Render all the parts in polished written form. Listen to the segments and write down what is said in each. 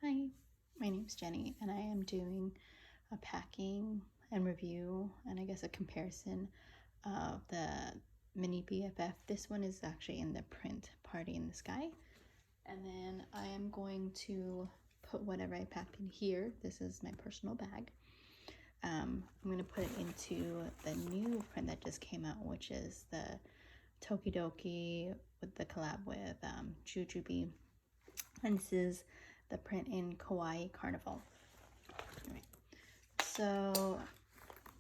Hi, my name's Jenny, and I am doing a packing and review, and I guess a comparison of the mini BFF. This one is actually in the print Party in the Sky, and then I am going to put whatever I packed in here. This is my personal bag. I'm going to put it into the new print that just came out, which is the Tokidoki with the collab with Jujube, and this is the print in Kawaii Carnival. Right. So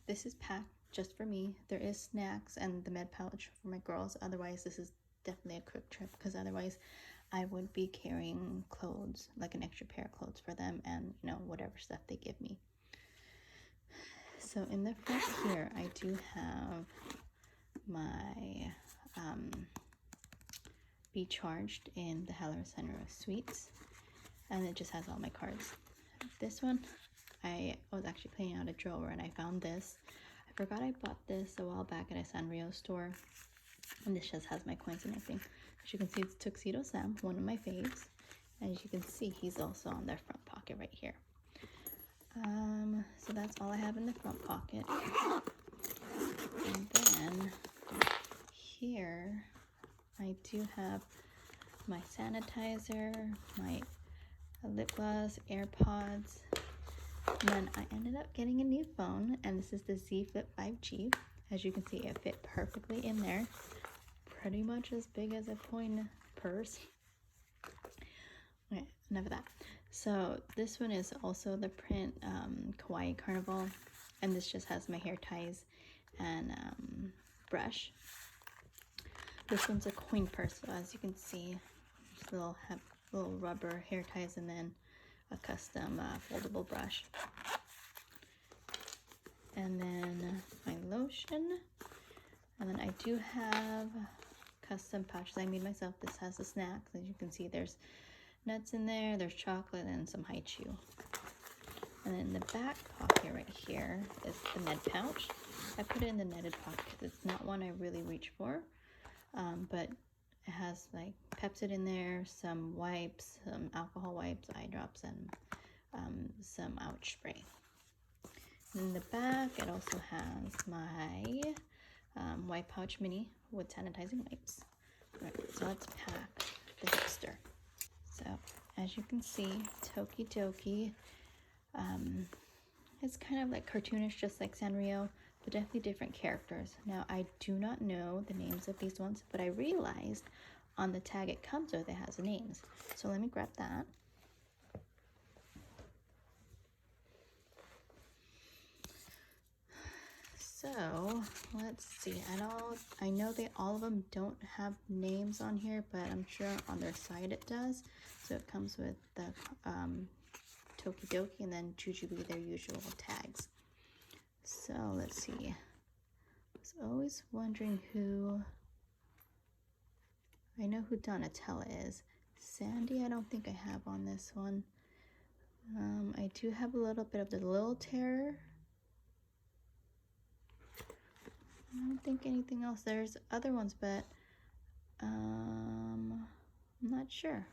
this is packed just for me. There is snacks and the med pouch for my girls. Otherwise, this is definitely a quick trip, because otherwise I would be carrying clothes, like an extra pair of clothes for them, and whatever stuff they give me. So in the front here, I do have my Be Charged in the Hella Center Sweets, and it just has all my cards. This one, I was actually cleaning out a drawer and I found this. I forgot I bought this a while back at a Sanrio store, and this just has my coins and everything. As you can see, it's Tuxedo Sam, one of my faves. As you can see, he's also on their front pocket right here. So that's all I have in the front pocket. And then here I do have my sanitizer, my lip gloss, AirPods, and then I ended up getting a new phone, and this is the Z Flip 5G. As you can see, it fit perfectly in there, pretty much as big as a coin purse. Okay, enough of that. So this one is also the print Kawaii Carnival, and this just has my hair ties and brush. This one's a coin purse, so as you can see, just little rubber hair ties, and then a custom foldable brush. And then my lotion, and then I do have custom pouches I made myself. This has the snacks. As you can see, there's nuts in there, there's chocolate, and some haichu. And then the back pocket right here is the med pouch. I put it in the netted pocket because it's not one I really reach for, but it has like Pepsid in there, some wipes, some alcohol wipes, eye drops, and some ouch spray. And in the back, it also has my wipe pouch mini with sanitizing wipes. Right, so let's pack the Hipster. So as you can see, Tokidoki, it's kind of like cartoonish, just like Sanrio, but definitely different characters. Now, I do not know the names of these ones, but I realized on the tag it comes with, it has names. So let me grab that. So let's see. I know all of them don't have names on here, but I'm sure on their side it does. So it comes with the Tokidoki and then Jujube, their usual tags. So let's see. I was always wondering I know who Donatella is. Sandy, I don't think I have on this one. I do have a little bit of the Little Terror. I don't think anything else. There's other ones, but I'm not sure.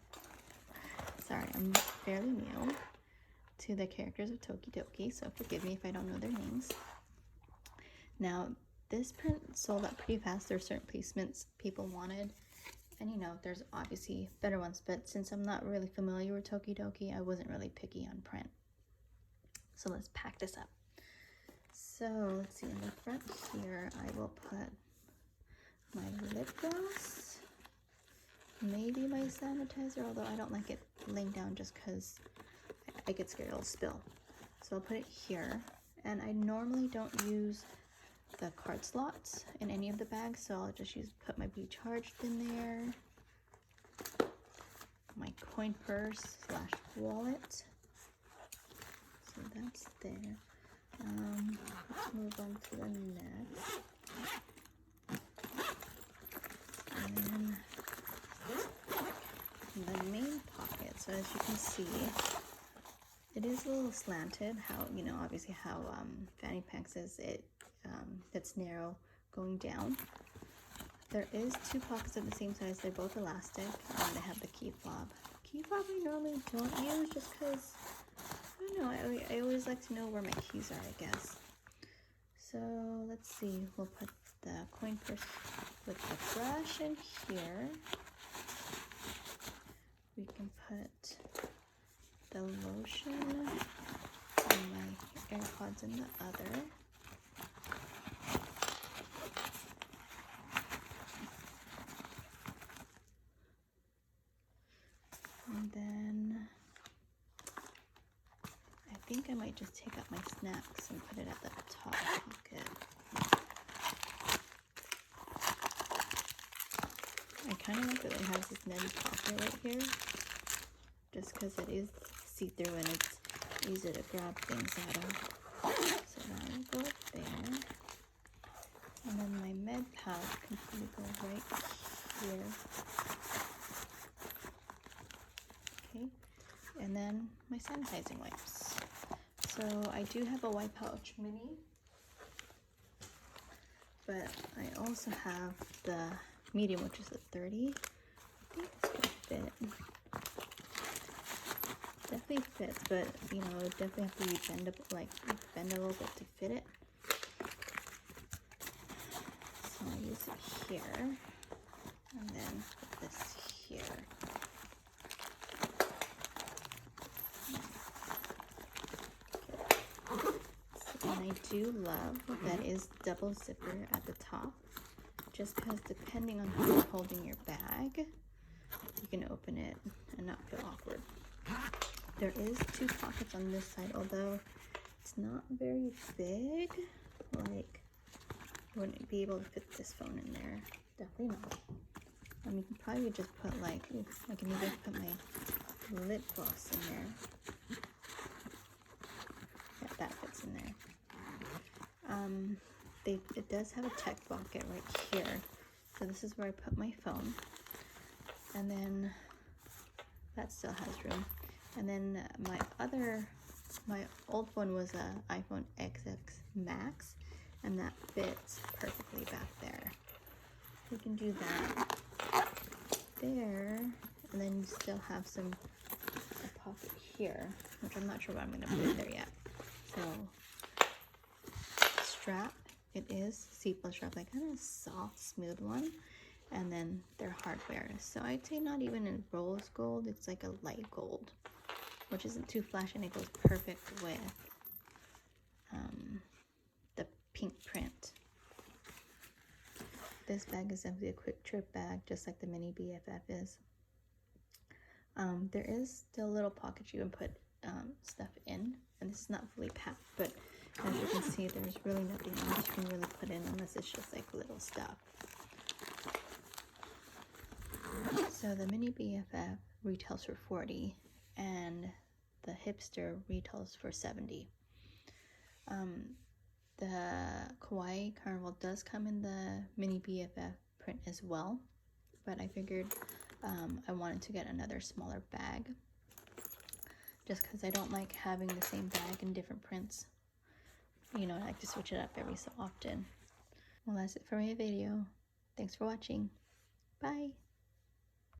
Sorry, I'm fairly new to the characters of Tokidoki, so forgive me if I don't know their names. Now, this print sold out pretty fast. There are certain placements people wanted, and there's obviously better ones, but since I'm not really familiar with Tokidoki, I wasn't really picky on print. So let's pack this up. So let's see, in the front here, I will put my lip gloss, maybe my sanitizer, although I don't like it laying down just because I get scared it'll spill. So I'll put it here, and I normally don't use the card slots in any of the bags, so I'll just put my Be Charged in there, my coin purse / wallet, so that's there. Let's move on to the next. And then the main pocket. So as you can see, it is a little slanted. Obviously how fanny packs is, it's narrow going down. There is two pockets of the same size. They're both elastic, and they have the key fob key fob I normally don't use just because, I don't know, I always like to know where my keys are, I guess. So let's see, we'll put the coin purse with the brush in here. We can put the lotion and my AirPods in the other. And then I think I might just take out my snacks and put it at the top pocket. I kind of like that it has this netty pocket right here, just because it is see-through and it's easy to grab things out of. So now we'll go there. And then my med pouch can probably go right here. Okay, and then my sanitizing wipes. So I do have a white pouch mini, but I also have the medium, which is a 30. I think it's gonna fit. Definitely fits, but you know, it definitely have to be bend a little bit to fit it. So I'll use it here, and then put this here. And I do love that is double zipper at the top, just because depending on how you're holding your bag, you can open it and not feel awkward. There is 2 pockets on this side, although it's not very big. Like, you wouldn't be able to fit this phone in there. Definitely not. I mean, you can probably just put like, I can even put my lip gloss in there. Yeah, that fits in there. It does have a tech pocket right here. So this is where I put my phone. And then that still has room. And then my old one was a iPhone XX Max, and that fits perfectly back there. You can do that there, and then you still have a pocket here, which I'm not sure what I'm gonna put in there yet. So strap, it is seatbelt strap, like kind of soft, smooth one. And then they're hardware. So I'd say not even in rose gold, it's like a light gold, which isn't too flashy, and it goes perfect with the pink print. This bag is simply a quick trip bag, just like the mini BFF is. There is still little pockets you can put stuff in, and this is not fully packed, but as you can see, there's really nothing else you can really put in unless it's just like little stuff. So the mini BFF retails for $40, and the Hipster retails for $70. The Kawaii Carnival does come in the mini BFF print as well, but I figured I wanted to get another smaller bag, just because I don't like having the same bag in different prints. You know, I like to switch it up every so often. Well, that's it for my video. Thanks for watching. Bye.